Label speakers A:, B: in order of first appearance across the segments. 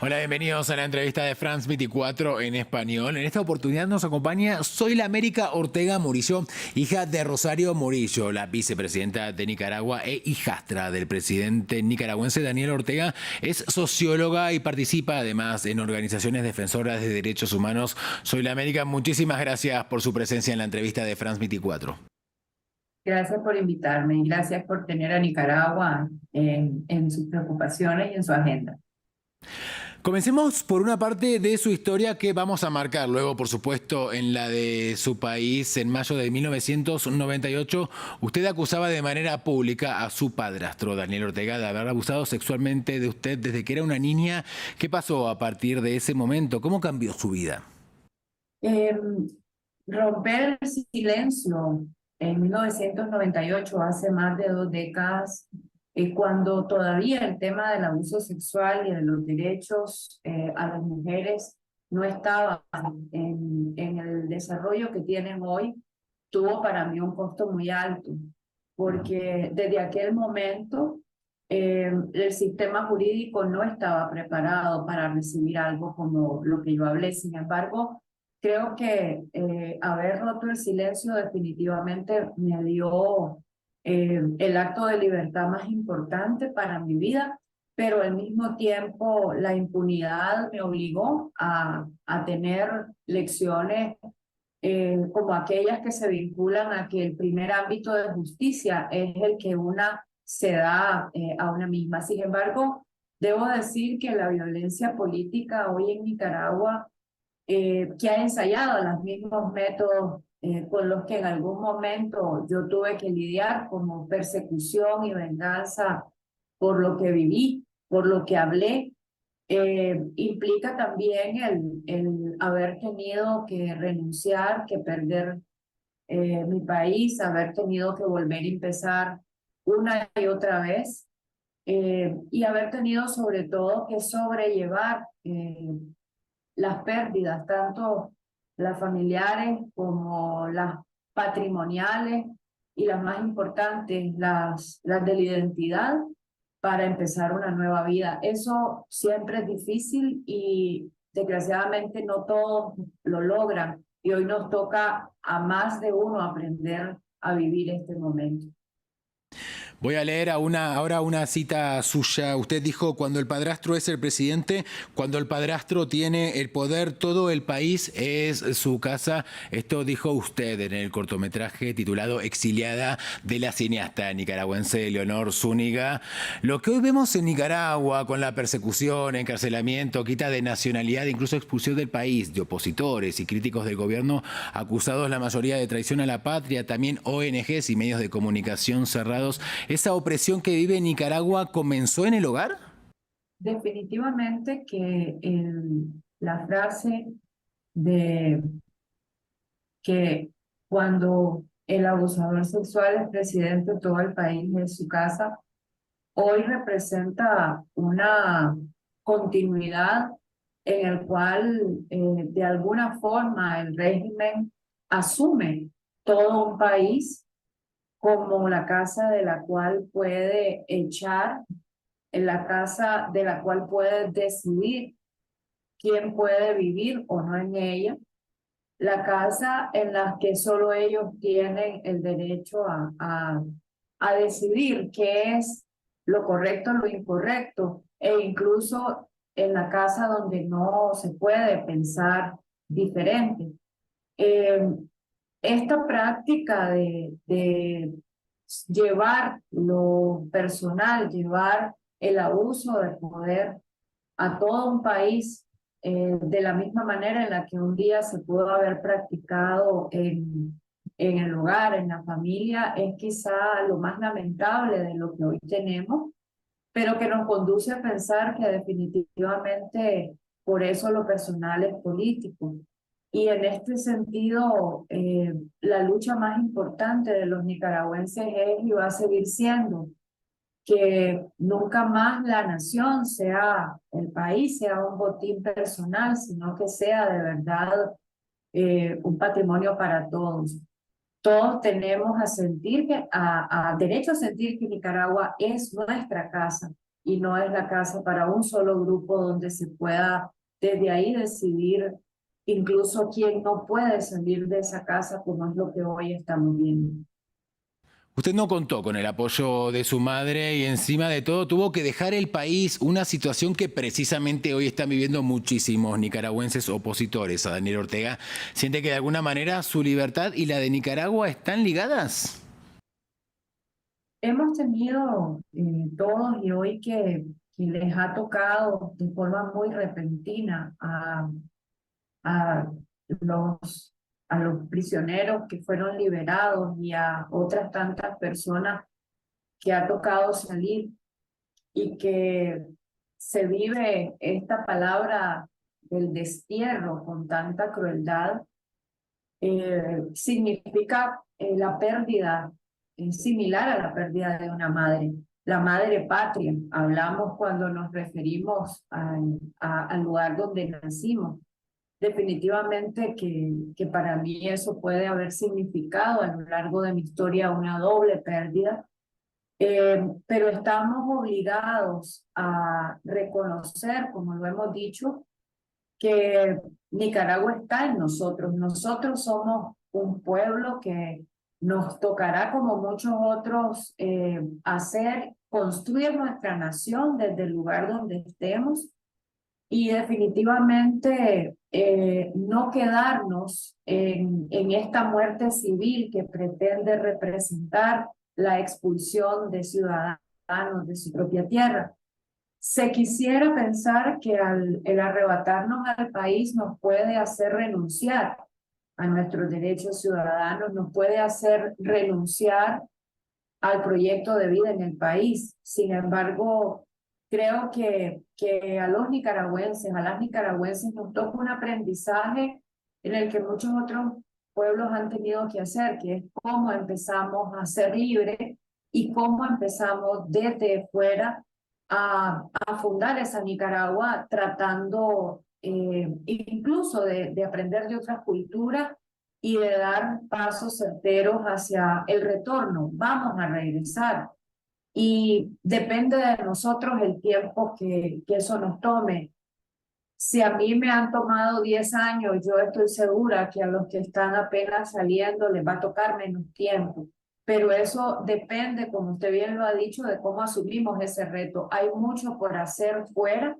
A: Hola, bienvenidos a la entrevista de France 24 en español. En esta oportunidad nos acompaña Zoila América Ortega Murillo, hija de Rosario Murillo, la vicepresidenta de Nicaragua e hijastra del presidente nicaragüense Daniel Ortega. Es socióloga y participa además en organizaciones defensoras de derechos humanos. Zoila América, muchísimas gracias por su presencia en la entrevista de France 24.
B: Gracias por invitarme y gracias por tener a Nicaragua en sus preocupaciones y en su agenda.
A: Comencemos por una parte de su historia que vamos a marcar luego, por supuesto, en la de su país. En mayo de 1998, usted acusaba de manera pública a su padrastro, Daniel Ortega, de haber abusado sexualmente de usted desde que era una niña. ¿Qué pasó a partir de ese momento? ¿Cómo cambió su vida?
B: Eh, Romper el silencio en 1998, hace más de 2 décadas, cuando todavía el tema del abuso sexual y de los derechos a las mujeres no estaba en el desarrollo que tienen hoy, tuvo para mí un costo muy alto, porque desde aquel momento el sistema jurídico no estaba preparado para recibir algo como lo que yo hablé. Sin embargo, creo que haber roto el silencio definitivamente me dio el acto de libertad más importante para mi vida, pero al mismo tiempo la impunidad me obligó a tener lecciones como aquellas que se vinculan a que el primer ámbito de justicia es el que una se da a una misma. Sin embargo, debo decir que la violencia política hoy en Nicaragua, que ha ensayado los mismos métodos con los que en algún momento yo tuve que lidiar, como persecución y venganza por lo que viví, por lo que hablé, implica también el haber tenido que renunciar, que perder mi país, haber tenido que volver a empezar una y otra vez, y haber tenido sobre todo que sobrellevar las pérdidas, tanto las familiares como las patrimoniales y las más importantes, las de la identidad, para empezar una nueva vida. Eso siempre es difícil y desgraciadamente no todos lo logran. Y hoy nos toca a más de uno aprender a vivir este momento.
A: Voy a leer ahora una cita suya. Usted dijo: cuando el padrastro es el presidente, cuando el padrastro tiene el poder, todo el país es su casa. Esto dijo usted en el cortometraje titulado Exiliada, de la cineasta nicaragüense Leonor Zúñiga. Lo que hoy vemos en Nicaragua, con la persecución, encarcelamiento, quita de nacionalidad, incluso expulsión del país de opositores y críticos del gobierno, acusados la mayoría de traición a la patria, también ONGs y medios de comunicación cerrados. ¿Esa opresión que vive Nicaragua comenzó en el hogar?
B: Definitivamente que la frase de que cuando el abusador sexual es presidente, todo el país es su casa, hoy representa una continuidad en el cual de alguna forma el régimen asume todo un país como la casa de la cual puede echar, en la casa de la cual puede decidir quién puede vivir o no en ella, la casa en la que solo ellos tienen el derecho a decidir qué es lo correcto, lo incorrecto, e incluso en la casa donde no se puede pensar diferente. Eh, Esta práctica de llevar lo personal, llevar el abuso de poder a todo un país de la misma manera en la que un día se pudo haber practicado en el hogar, en la familia, es quizá lo más lamentable de lo que hoy tenemos, pero que nos conduce a pensar que definitivamente por eso lo personal es político. Y en este sentido, la lucha más importante de los nicaragüenses es y va a seguir siendo que nunca más la nación sea, el país sea un botín personal, sino que sea de verdad un patrimonio para todos. Todos tenemos a sentir que, a derecho a sentir que Nicaragua es nuestra casa, y no es la casa para un solo grupo donde se pueda desde ahí decidir incluso quién no puede salir de esa casa, como es lo que hoy estamos viendo.
A: Usted no contó con el apoyo de su madre y encima de todo tuvo que dejar el país, una situación que precisamente hoy están viviendo muchísimos nicaragüenses opositores a Daniel Ortega. ¿Siente que de alguna manera su libertad y la de Nicaragua están ligadas?
B: Hemos tenido todos y hoy que les ha tocado de forma muy repentina a los, a los prisioneros que fueron liberados y a otras tantas personas que ha tocado salir y que se vive esta palabra del destierro con tanta crueldad, significa la pérdida, similar a la pérdida de una madre. La madre patria, hablamos cuando nos referimos al lugar donde nacimos. Definitivamente que para mí eso puede haber significado a lo largo de mi historia una doble pérdida, pero estamos obligados a reconocer, como lo hemos dicho, que Nicaragua está en nosotros. Nosotros somos un pueblo que nos tocará, como muchos otros, construir nuestra nación desde el lugar donde estemos y definitivamente no quedarnos en esta muerte civil que pretende representar la expulsión de ciudadanos de su propia tierra. Se quisiera pensar que el arrebatarnos al país nos puede hacer renunciar a nuestros derechos ciudadanos, nos puede hacer renunciar al proyecto de vida en el país. Sin embargo, creo que a los nicaragüenses, a las nicaragüenses nos toca un aprendizaje en el que muchos otros pueblos han tenido que hacer, que es cómo empezamos a ser libres y cómo empezamos desde fuera a fundar esa Nicaragua tratando incluso de aprender de otras culturas y de dar pasos certeros hacia el retorno. Vamos a regresar y depende de nosotros el tiempo que eso nos tome. Si a mí me han tomado 10 años, yo estoy segura que a los que están apenas saliendo les va a tocar menos tiempo. Pero eso depende, como usted bien lo ha dicho, de cómo asumimos ese reto. Hay mucho por hacer fuera.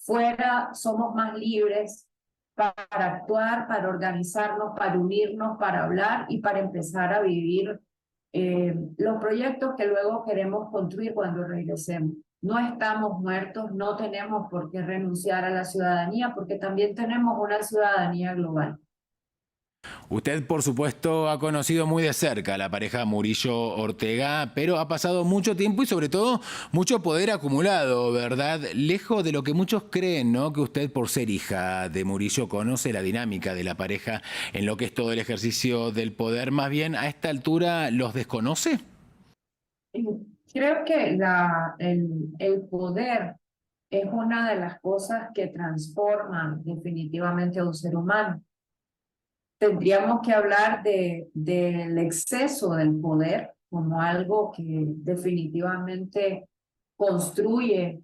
B: Fuera somos más libres para actuar, para organizarnos, para unirnos, para hablar y para empezar a vivir los proyectos que luego queremos construir cuando regresemos. No estamos muertos, no tenemos por qué renunciar a la ciudadanía, porque también tenemos una ciudadanía global.
A: Usted, por supuesto, ha conocido muy de cerca a la pareja Murillo-Ortega, pero ha pasado mucho tiempo y sobre todo mucho poder acumulado, ¿verdad? Lejos de lo que muchos creen, ¿no? Que usted, por ser hija de Murillo, conoce la dinámica de la pareja en lo que es todo el ejercicio del poder. Más bien, a esta altura, ¿los desconoce?
B: Creo que el poder es una de las cosas que transforman definitivamente a un ser humano. Tendríamos que hablar del exceso del poder como algo que definitivamente construye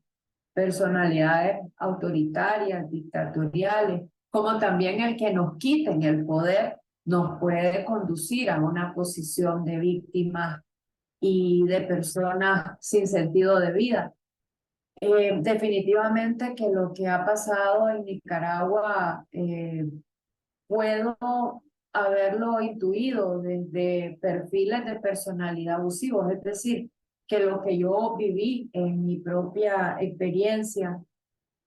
B: personalidades autoritarias, dictatoriales, como también el que nos quiten el poder nos puede conducir a una posición de víctimas y de personas sin sentido de vida. Definitivamente que lo que ha pasado en Nicaragua puedo haberlo intuido desde perfiles de personalidad abusivos, es decir, que lo que yo viví en mi propia experiencia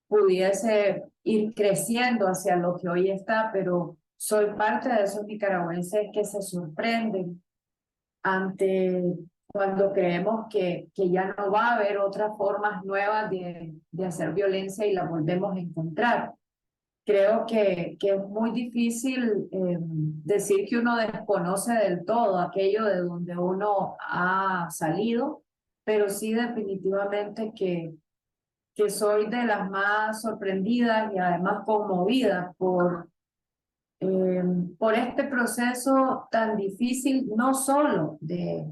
B: pudiese ir creciendo hacia lo que hoy está, pero soy parte de esos nicaragüenses que se sorprenden ante cuando creemos que ya no va a haber otras formas nuevas de hacer violencia y la volvemos a encontrar. Creo que es muy difícil decir que uno desconoce del todo aquello de donde uno ha salido, pero sí definitivamente que soy de las más sorprendidas y además conmovidas por este proceso tan difícil, no solo de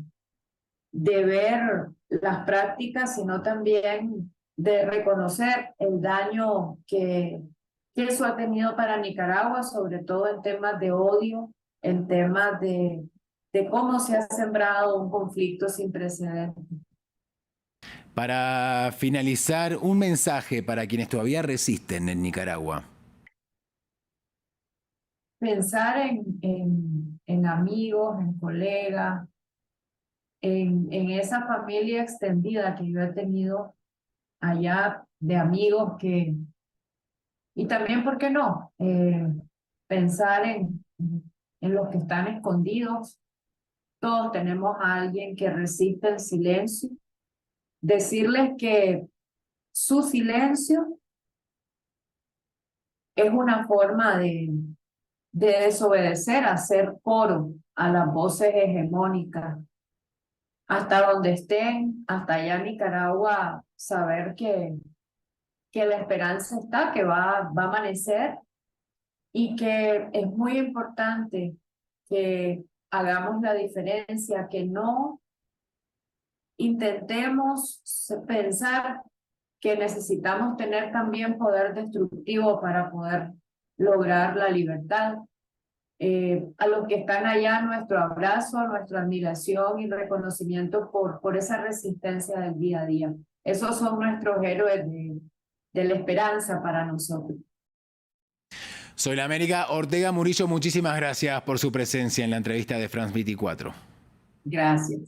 B: ver las prácticas, sino también de reconocer el daño que eso ha tenido para Nicaragua, sobre todo en temas de odio, en temas de cómo se ha sembrado un conflicto sin precedentes.
A: Para finalizar, un mensaje para quienes todavía resisten en Nicaragua.
B: Pensar en amigos, en colegas, en esa familia extendida que yo he tenido allá de amigos y también, ¿por qué no? Pensar en los que están escondidos. Todos tenemos a alguien que resiste el silencio. Decirles que su silencio es una forma de desobedecer, hacer coro a las voces hegemónicas. Hasta donde estén, hasta allá en Nicaragua, saber que la esperanza está, que va a amanecer y que es muy importante que hagamos la diferencia, que no intentemos pensar que necesitamos tener también poder destructivo para poder lograr la libertad. A los que están allá, nuestro abrazo, nuestra admiración y reconocimiento por esa resistencia del día a día. Esos son nuestros héroes de la esperanza para nosotros.
A: Soy la América Ortega Murillo, muchísimas gracias por su presencia en la entrevista de France 24.
B: Gracias.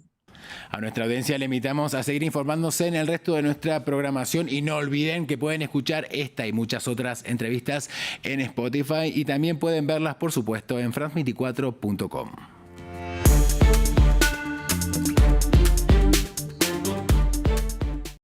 A: A nuestra audiencia le invitamos a seguir informándose en el resto de nuestra programación y no olviden que pueden escuchar esta y muchas otras entrevistas en Spotify y también pueden verlas, por supuesto, en france24.com.